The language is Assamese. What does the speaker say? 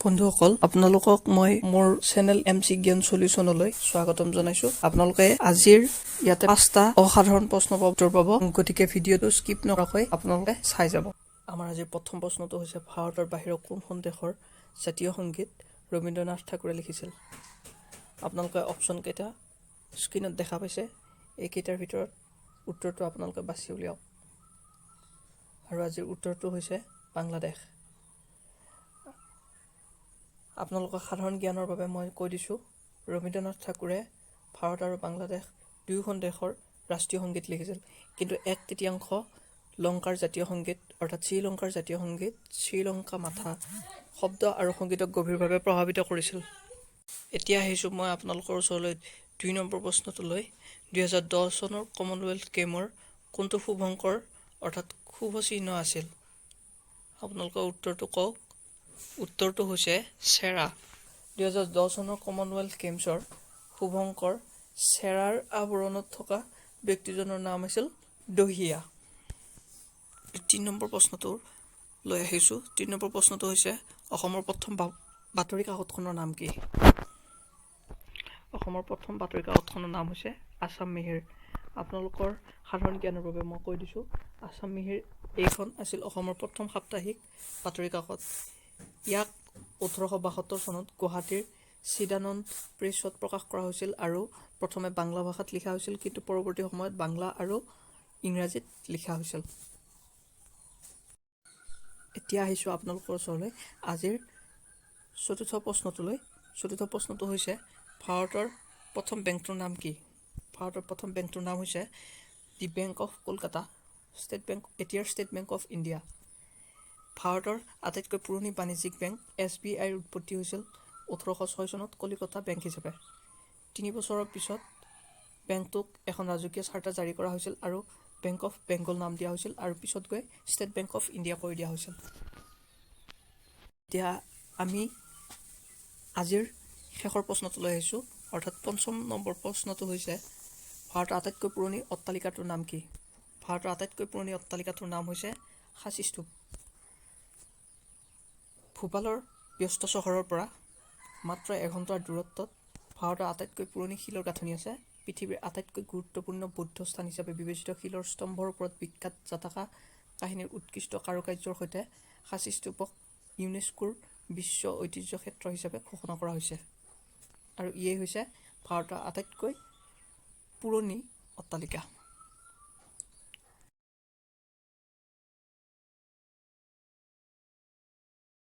বন্ধুসকল, আপোনালোকক মই মোৰ চেনেল MC জ্ঞান সলিউশনলৈ স্বাগতম জনাইছো। আপোনালোকে আজিৰ ইয়াতে 5টা অসাধাৰণ প্ৰশ্ন উত্তৰ পাব, গতিকে ভিডিঅটো স্কিপ নকৰাকৈ আপোনালোকে চাই যাব। আমাৰ আজিৰ প্ৰথম প্ৰশ্নটো হৈছে, ভাৰতৰ বাহিৰৰ কোনখন দেশৰ জাতীয় সংগীত ৰবীন্দ্ৰনাথ ঠাকুৰে লিখিছিল? আপোনালোকে অপশ্যন কেইটা স্ক্ৰীনত দেখা পাইছে, এইকেইটাৰ ভিতৰত উত্তৰটো আপোনালোকে বাছি উলিয়াওক। আৰু আজিৰ উত্তৰটো হৈছে বাংলাদেশ। আপোনালোকৰ সাধাৰণ জ্ঞানৰ বাবে মই কৈ দিছোঁ, ৰবীন্দ্ৰনাথ ঠাকুৰে ভাৰত আৰু বাংলাদেশ দুয়োখন দেশৰ ৰাষ্ট্ৰীয় সংগীত লিখিছিল, কিন্তু 1/3 লংকাৰ জাতীয় সংগীত অৰ্থাৎ শ্ৰীলংকাৰ জাতীয় সংগীত শ্ৰীলংকা মাথা শব্দ আৰু সংগীতক গভীৰভাৱে প্ৰভাৱিত কৰিছিল। এতিয়া আহিছোঁ মই আপোনালোকৰ ওচৰলৈ 2 নম্বৰ প্ৰশ্নটোলৈ। 2010 চনৰ কমনৱেলথ গেমৰ কোনটো শুভংকৰ অৰ্থাৎ শুভ চিহ্ন আছিল? আপোনালোকৰ উত্তৰটো কওক। উত্তৰটো হৈছে চেৰা। 2010 চনৰ কমনৱেলথ গেমছৰ শুভংকৰ চেৰাৰ আৱৰণত থকা ব্যক্তিজনৰ নাম আছিল দহিয়া। 3 নম্বৰ প্ৰশ্নটো লৈ আহিছোঁ। 3 নম্বৰ প্ৰশ্নটো হৈছে, অসমৰ প্ৰথম বাতৰি কাকতখনৰ নাম কি? অসমৰ প্ৰথম বাতৰি কাকতখনৰ নাম হৈছে আছাম মিহিৰ। আপোনালোকৰ সাধাৰণ জ্ঞানৰ বাবে মই কৈ দিছোঁ, আছাম মিহিৰ এইখন আছিল অসমৰ প্ৰথম সাপ্তাহিক বাতৰি কাকত। ইয়াক 1872 চনত গুৱাহাটীৰ চিদানন্দ প্ৰেছত প্ৰকাশ কৰা হৈছিল আৰু প্ৰথমে বাংলা ভাষাত লিখা হৈছিল, কিন্তু পৰৱৰ্তী সময়ত বাংলা আৰু ইংৰাজীত লিখা হৈছিল। এতিয়া আহিছোঁ আপোনালোকৰ ওচৰলৈ আজিৰ চতুৰ্থ প্ৰশ্নটোলৈ। চতুৰ্থ প্ৰশ্নটো হৈছে, ভাৰতৰ প্ৰথম বেংকটোৰ নাম কি? ভাৰতৰ প্ৰথম বেংকটোৰ নাম হৈছে দি বেংক অফ কলকাতা, এতিয়াৰ ষ্টেট বেংক অফ ইণ্ডিয়া। ভাৰতৰ আটাইতকৈ পুৰণি বাণিজ্যিক বেংক SBIৰ উৎপত্তি হৈছিল 1806 চনত কলিকতা বেংক হিচাপে। 3 বছৰৰ পিছত বেংকটোক এখন ৰাজকীয় চাৰ্টাৰ জাৰি কৰা হৈছিল আৰু বেংক অফ বেংগল নাম দিয়া হৈছিল আৰু পিছত গৈ ষ্টেট বেংক অফ ইণ্ডিয়া কৰি দিয়া হৈছিল। এতিয়া আমি আজিৰ শেষৰ প্ৰশ্নটোলৈ আহিছোঁ, অৰ্থাৎ 5ম নম্বৰ প্ৰশ্নটো হৈছে, ভাৰতৰ আটাইতকৈ পুৰণি অট্টালিকাটোৰ নাম কি? ভাৰতৰ আটাইতকৈ পুৰণি অট্টালিকাটোৰ নাম হৈছে সাঁচী স্তূপ। ভূপালৰ ব্যস্ত চহৰৰ পৰা মাত্ৰ 1 ঘণ্টাৰ দূৰত্বত ভাৰতৰ আটাইতকৈ পুৰণি শিলৰ গাঁথনি আছে। পৃথিৱীৰ আটাইতকৈ গুৰুত্বপূৰ্ণ বৌদ্ধ স্থান হিচাপে বিবেচিত শিলৰ স্তম্ভৰ ওপৰত বিখ্যাত জাটাকা কাহিনীৰ উৎকৃষ্ট কাৰুকাৰ্যৰ সৈতে সাঁচী স্তূপক ইউনেস্কোৰ বিশ্ব ঐতিহ্য ক্ষেত্ৰ হিচাপে ঘোষণা কৰা হৈছে আৰু ইয়েই হৈছে ভাৰতৰ আটাইতকৈ পুৰণি অট্টালিকা।